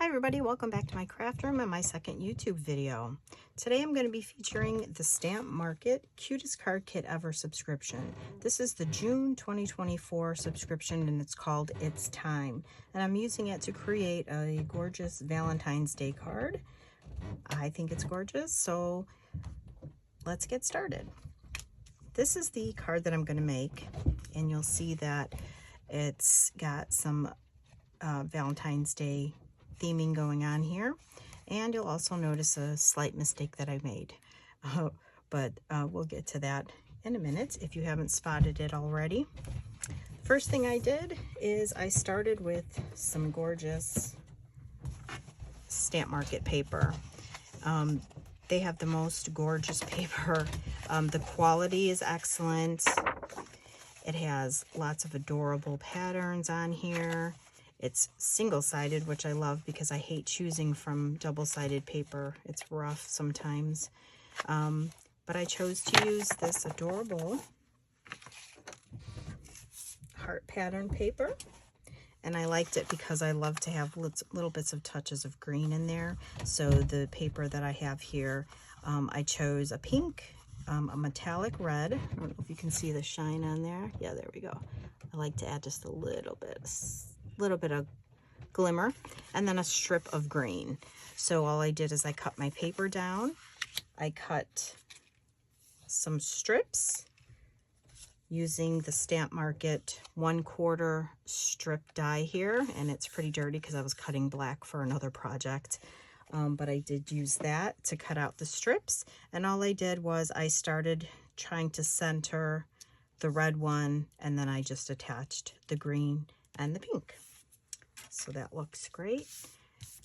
everybody, welcome back to my craft room and my second YouTube video. Today I'm going to be featuring the Stamp Market Cutest Card Kit Ever subscription. This is the June 2024 subscription and it's called It's Time. And I'm using it to create a gorgeous Valentine's Day card. I think it's gorgeous, so let's get started. This is the card that I'm going to make, and you'll see that it's got some Valentine's Day theming going on here, and you'll also notice a slight mistake that I made, but we'll get to that in a minute if you haven't spotted it already. First thing I did is I started with some gorgeous Stamp Market paper. They have the most gorgeous paper. The quality is excellent. It has lots of adorable patterns on here. It's single-sided, which I love because I hate choosing from double-sided paper. It's rough sometimes. But I chose to use this adorable heart pattern paper. And I liked it because I love to have little bits of touches of green in there. So the paper that I have here, I chose a pink, a metallic red. I don't know if you can see the shine on there. Yeah, there we go. I like to add just a little bit of glimmer, and then a strip of green. So all I did is I cut my paper down. I cut some strips using the Stamp Market 1/4 strip die here, and it's pretty dirty because I was cutting black for another project. But I did use that to cut out the strips, and all I did was I started trying to center the red one, and then I just attached the green and the pink. So that looks great.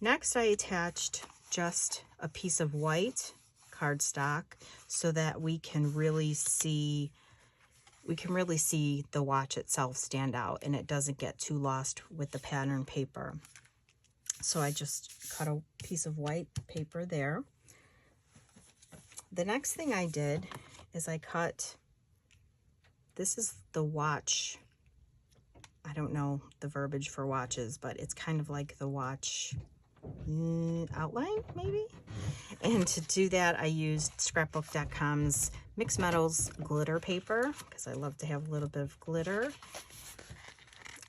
Next, I attached just a piece of white cardstock so that we can really see the watch itself stand out and it doesn't get too lost with the pattern paper. So I just cut a piece of white paper there. The next thing I did is I cut, this is the watch, I don't know the verbiage for watches, but it's kind of like the watch outline maybe. And to do that, I used scrapbook.com's Mixed Metals glitter paper because I love to have a little bit of glitter.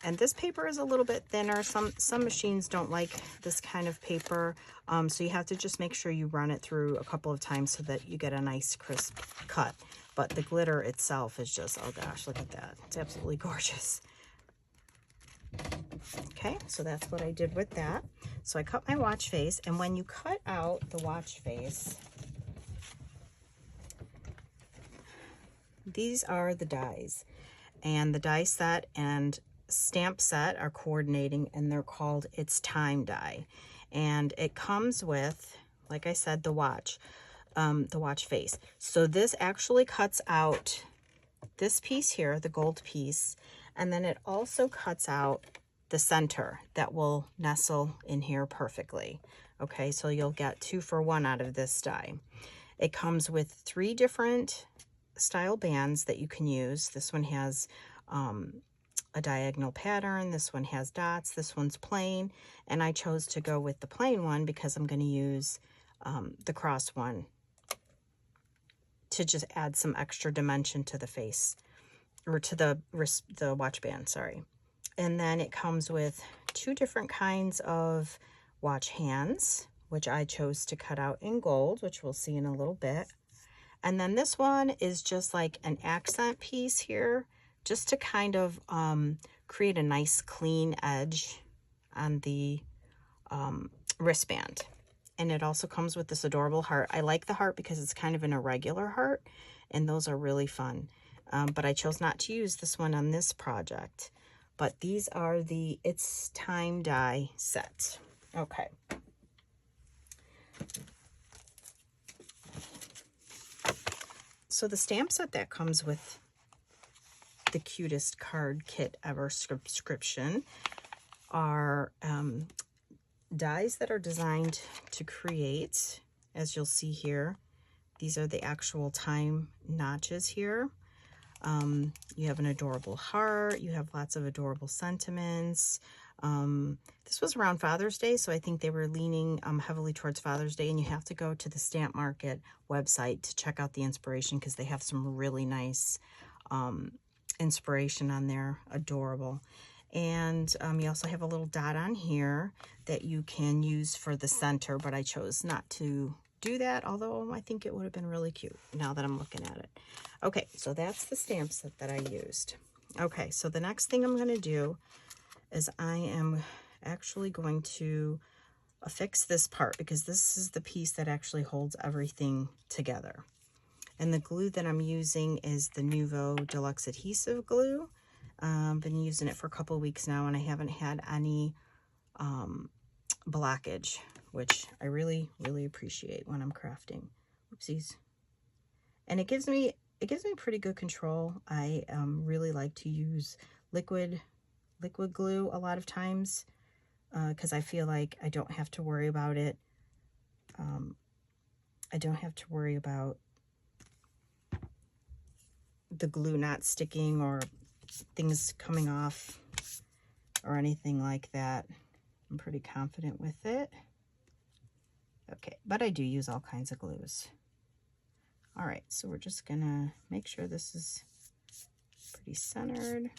And this paper is a little bit thinner. Some machines don't like this kind of paper, so you have to just make sure you run it through a couple of times so that you get a nice crisp cut. But the glitter itself is just, oh gosh, look at that. It's absolutely gorgeous. Okay, so that's what I did with that. So I cut my watch face, and when you cut out the watch face, these are the dies. And the die set and stamp set are coordinating, and they're called It's Time die. And it comes with, like I said, the watch face. So this actually cuts out this piece here, the gold piece, and then it also cuts out the center that will nestle in here perfectly. Okay, so you'll get 2 for 1 out of this die. It comes with 3 different style bands that you can use. This one has a diagonal pattern, this one has dots, this one's plain, and I chose to go with the plain one because I'm going to use the cross one to just add some extra dimension to the face, or to the watch band, sorry. And then it comes with 2 different kinds of watch hands, which I chose to cut out in gold, which we'll see in a little bit. And then this one is just like an accent piece here, just to kind of create a nice clean edge on the wristband. And it also comes with this adorable heart. I like the heart because it's kind of an irregular heart, and those are really fun. But I chose not to use this one on this project. But these are the It's Time die set. Okay. So the stamp set that comes with the Cutest Card Kit Ever subscription are dies that are designed to create, as you'll see here, these are the actual time notches here. You have an adorable heart, you have lots of adorable sentiments, This was around Father's Day, so I think they were leaning heavily towards Father's Day, and you have to go to the Stamp Market website to check out the inspiration because they have some really nice inspiration on there. Adorable. And you also have a little dot on here that you can use for the center, but I chose not to do that, although I think it would have been really cute now that I'm looking at it. Okay, so that's the stamp set that I used. Okay, so the next thing I'm going to do is I am actually going to affix this part because this is the piece that actually holds everything together. And the glue that I'm using is the Nuvo Deluxe Adhesive Glue. Been using it for a couple weeks now, and I haven't had any blockage, which I really, really appreciate when I'm crafting. Oopsies. And it gives me pretty good control. I really like to use liquid glue a lot of times because I feel like I don't have to worry about it. I don't have to worry about the glue not sticking or things coming off or anything like that. I'm pretty confident with it. Okay, but I do use all kinds of glues. All right, so we're just gonna make sure this is pretty centered.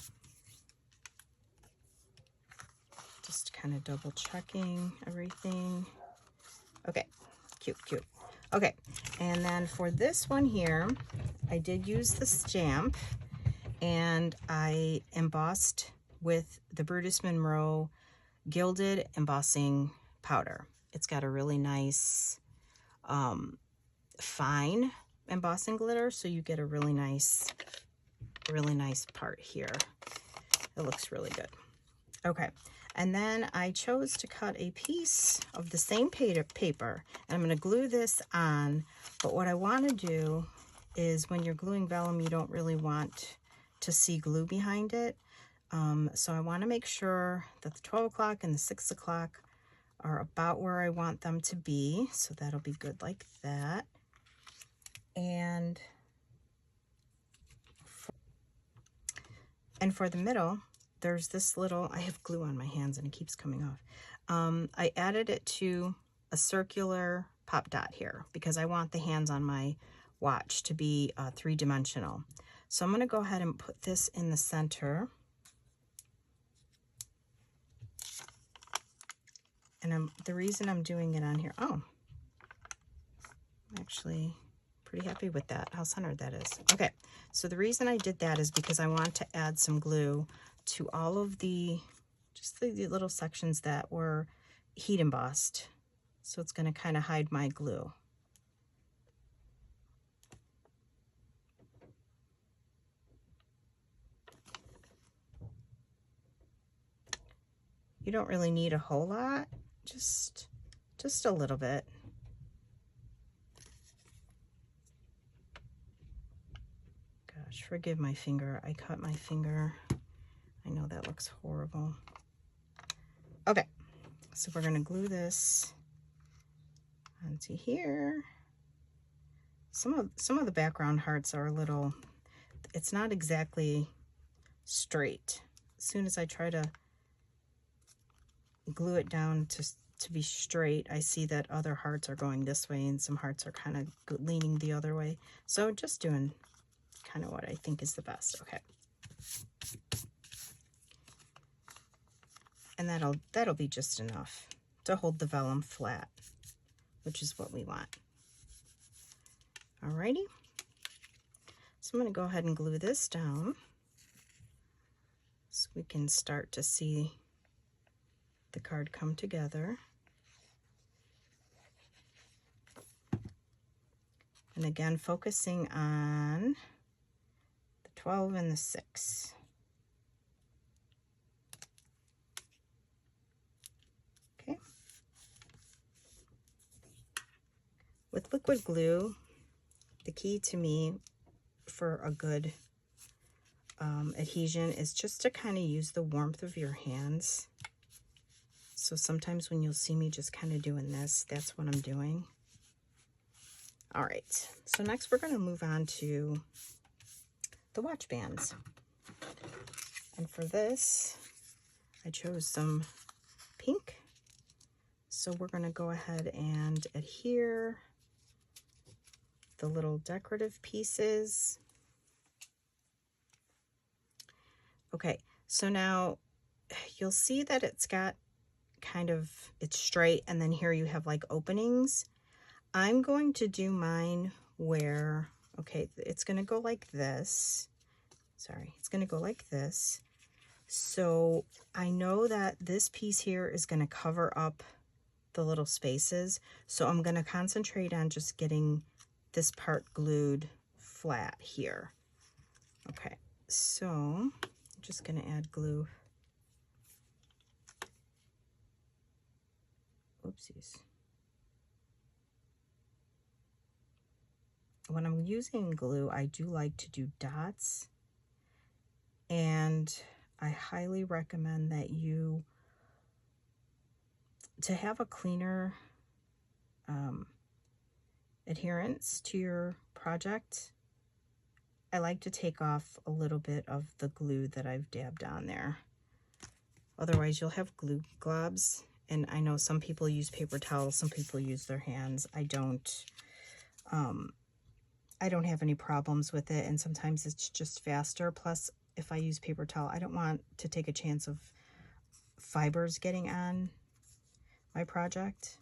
Just kind of double checking everything. Okay, cute, cute. Okay, and then for this one here, I did use the stamp and I embossed with the Brutus Monroe Gilded Embossing Powder. It's got a really nice fine embossing glitter, so you get a really nice part here. It looks really good. Okay, and then I chose to cut a piece of the same paper, and I'm going to glue this on. But what I want to do is, when you're gluing vellum, you don't really want to see glue behind it. So I want to make sure that the 12 o'clock and the 6 o'clock are about where I want them to be. So that'll be good like that. And for the middle, there's this little, I have glue on my hands and it keeps coming off. I added it to a circular pop dot here because I want the hands on my watch to be three-dimensional. So I'm going to go ahead and put this in the center. And the reason I'm doing it on here, I'm actually pretty happy with that, how centered that is. Okay, so the reason I did that is because I want to add some glue to all of just the little sections that were heat embossed. So it's going to kind of hide my glue. You don't really need a whole lot, just a little bit. Gosh, forgive my finger. I cut my finger. I know that looks horrible. Okay, so we're gonna glue this onto here. Some of the background hearts are a little, it's not exactly straight. As soon as I try to glue it down to be straight, I see that other hearts are going this way and some hearts are kind of leaning the other way. So just doing kind of what I think is the best. Okay. And that'll be just enough to hold the vellum flat, which is what we want. Alrighty. So I'm going to go ahead and glue this down so we can start to see the card come together. And again, focusing on the 12 and the 6. Okay. With liquid glue, the key to me for a good adhesion is just to kind of use the warmth of your hands. So sometimes when you'll see me just kind of doing this, that's what I'm doing. All right, so next we're going to move on to the watch bands. And for this, I chose some pink. So we're going to go ahead and adhere the little decorative pieces. Okay, so now you'll see that it's got kind of, it's straight, and then here you have like openings. I'm going to do mine where, okay, it's going to go like this. Sorry, it's going to go like this. So I know that this piece here is going to cover up the little spaces. So I'm going to concentrate on just getting this part glued flat here. Okay, so I'm just going to add glue. Oopsies. When I'm using glue, I do like to do dots, and I highly recommend that you, to have a cleaner adherence to your project, I like to take off a little bit of the glue that I've dabbed on there. Otherwise you'll have glue globs, and I know some people use paper towels, some people use their hands. I don't have any problems with it, and sometimes it's just faster. Plus, if I use paper towel, I don't want to take a chance of fibers getting on my project.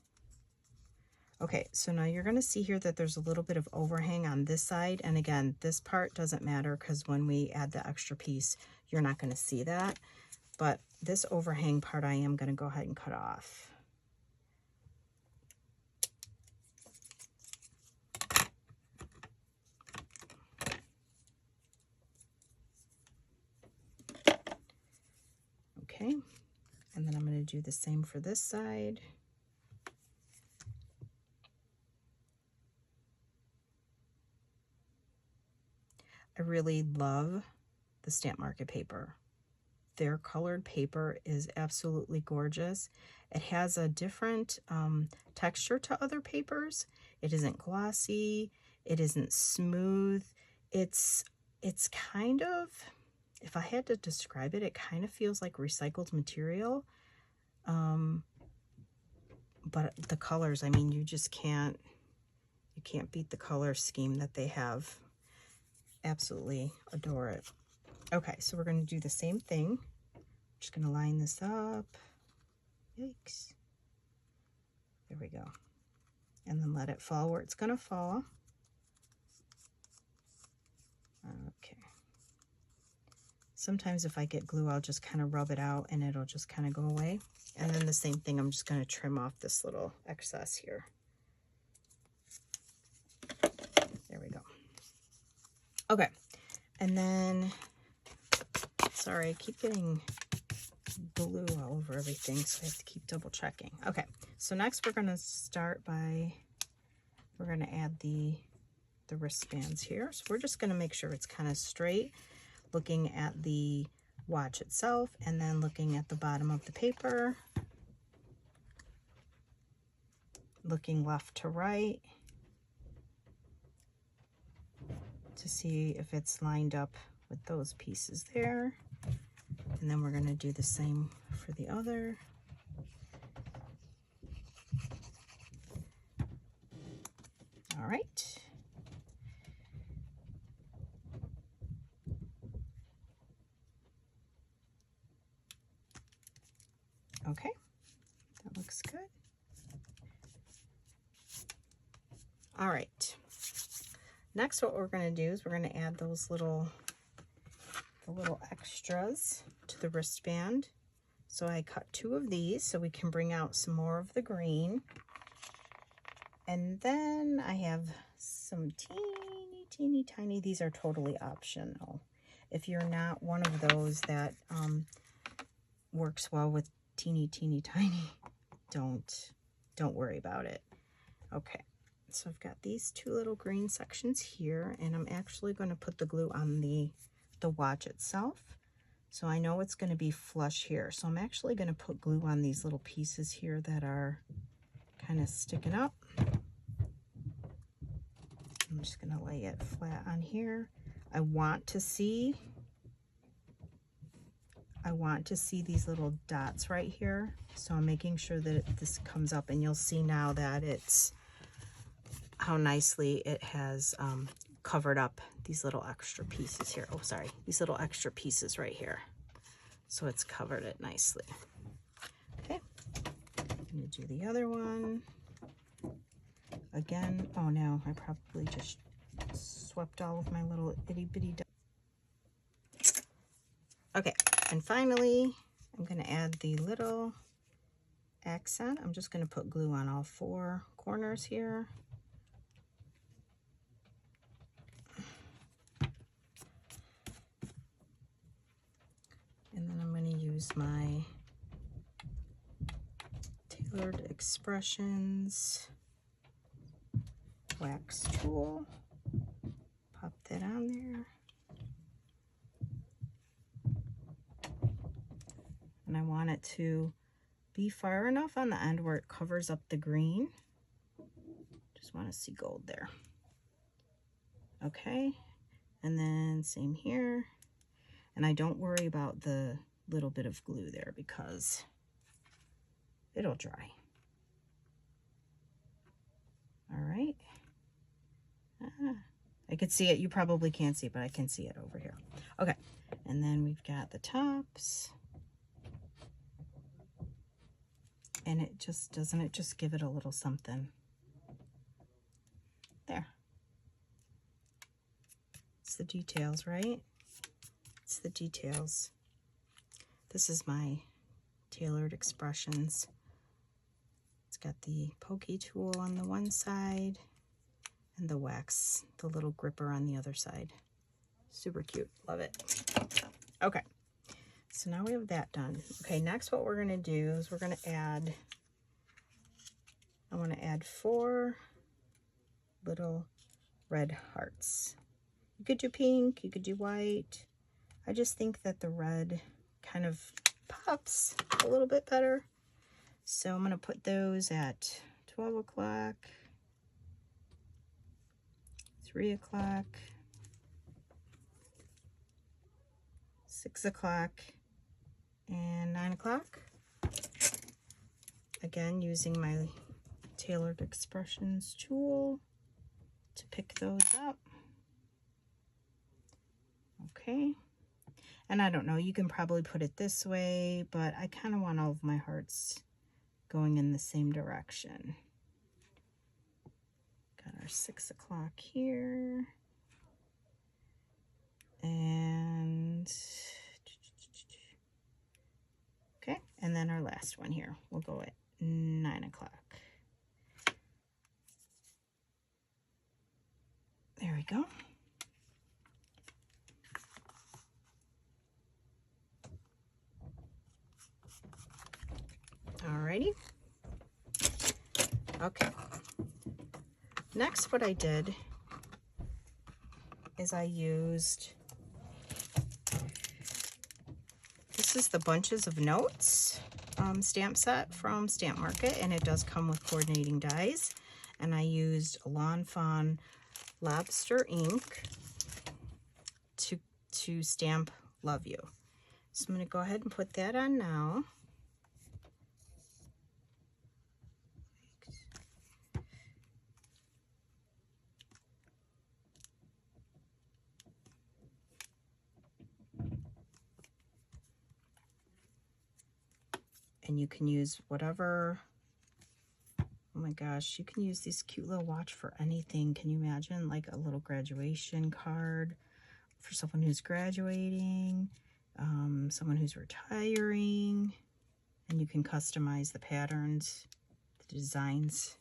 Okay, so now you're going to see here that there's a little bit of overhang on this side, and again, this part doesn't matter because when we add the extra piece, you're not going to see that, but this overhang part I am going to go ahead and cut off. Okay, and then I'm going to do the same for this side. I really love the Stamp Market paper. Their colored paper is absolutely gorgeous. It has a different texture to other papers. It isn't glossy. It isn't smooth. It's kind of, if I had to describe it, it kind of feels like recycled material. But the colors, I mean, you can't beat the color scheme that they have. Absolutely adore it. Okay, so we're going to do the same thing. Just going to line this up. Yikes. There we go. And then let it fall where it's going to fall. Okay. Sometimes if I get glue, I'll just kind of rub it out and it'll just kind of go away. And then the same thing, I'm just going to trim off this little excess here. There we go. Okay, and then, sorry, I keep getting glue all over everything, so I have to keep double checking. Okay, so next we're going to start by, we're going to add the wristbands here. So we're just going to make sure it's kind of straight, looking at the watch itself, and then looking at the bottom of the paper, looking left to right, to see if it's lined up with those pieces there. And then we're going to do the same for the other. All right. Okay, that looks good. All right. Next, what we're going to do is we're going to add those little extras to the wristband. So I cut 2 of these so we can bring out some more of the green. And then I have some teeny tiny, these are totally optional. If you're not one of those that works well with teeny tiny, don't worry about it. Okay. So I've got these 2 little green sections here, and I'm actually going to put the glue on the watch itself. So I know it's going to be flush here. So I'm actually going to put glue on these little pieces here that are kind of sticking up. I'm just going to lay it flat on here. I want to see I want to see these little dots right here. So I'm making sure that this comes up, and you'll see now that it's how nicely it has covered up these little extra pieces here. Oh, sorry, these little extra pieces right here. So it's covered it nicely. Okay, I'm gonna do the other one. Again, oh no, I probably just swept all of my little itty bitty dots. Okay, and finally, I'm gonna add the little accent. I'm just gonna put glue on all 4 corners here. And then I'm gonna use my Tailored Expressions wax tool. Pop that on there. And I want it to be far enough on the end where it covers up the green. Just want to see gold there. Okay, and then same here. And I don't worry about the little bit of glue there because it'll dry. All right. I could see it. You probably can't see, but I can see it over here. Okay, and then we've got the tops. And it just, doesn't it just give it a little something? There. It's the details, right? It's the details. This is my Tailored Expressions. It's got the pokey tool on the one side and the wax, the little gripper on the other side. Super cute. Love it. Okay. So now we have that done. Okay, next what we're going to do is we're going to add, I want to add 4 little red hearts. You could do pink, you could do white. I just think that the red kind of pops a little bit better. So I'm going to put those at 12 o'clock, 3 o'clock, 6 o'clock, and 9 o'clock. Again, using my Tailored Expressions tool to pick those up. Okay. And I don't know, you can probably put it this way, but I kind of want all of my hearts going in the same direction. Got our 6 o'clock here. And okay, and then our last one here, we'll go at 9 o'clock. There we go. Alrighty. Okay. Next, what I did is I used, this is the Bunches of Notes stamp set from Stamp Market, and it does come with coordinating dies. And I used Lawn Fawn Lobster ink to stamp Love You. So I'm going to go ahead and put that on now. And you can use whatever, oh my gosh, you can use this cute little watch for anything. Can you imagine, like a little graduation card for someone who's graduating, someone who's retiring, and you can customize the patterns, the designs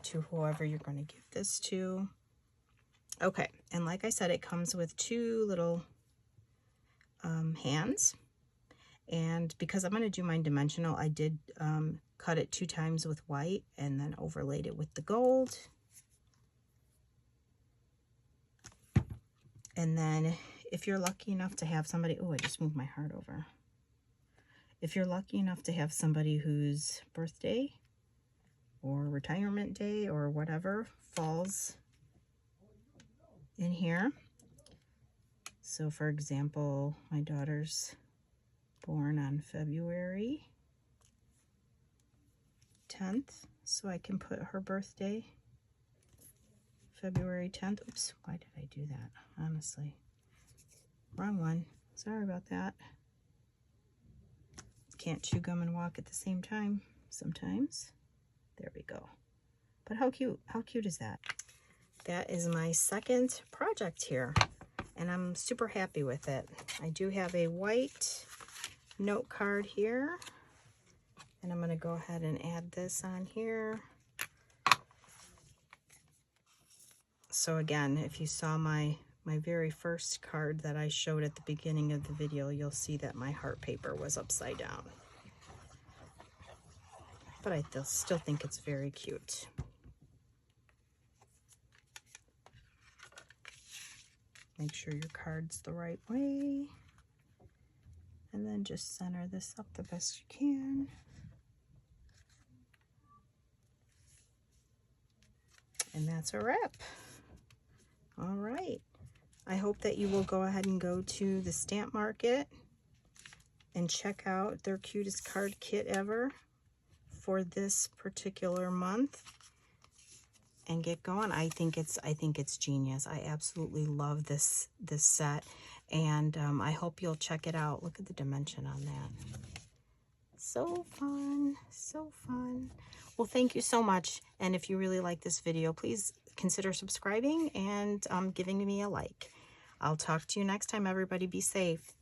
to whoever you're going to give this to. Okay, and like I said, it comes with 2 little hands. And because I'm going to do mine dimensional, I did cut it 2 times with white and then overlaid it with the gold. And then if you're lucky enough to have somebody, oh, I just moved my heart over. If you're lucky enough to have somebody whose birthday or retirement day or whatever falls in here. So for example, my daughter's born on February 10th, so I can put her birthday, February 10th. Oops, why did I do that? Honestly, wrong one. Sorry about that. Can't chew gum and walk at the same time sometimes. There we go. But how cute is that? That is my second project here, and I'm super happy with it. I do have a white note card here, and I'm going to go ahead and add this on here. So again, if you saw my very first card that I showed at the beginning of the video, you'll see that my heart paper was upside down. But I still think it's very cute. Make sure your card's the right way. And then just center this up the best you can. And that's a wrap. All right. I hope that you will go ahead and go to the stamp market and check out their cutest card kit ever for this particular month and get going. I think it's genius. I absolutely love this set, and I hope you'll check it out. Look at the dimension on that. So fun, so fun. Well, thank you so much, and if you really like this video, please consider subscribing and giving me a like. I'll talk to you next time. Everybody be safe.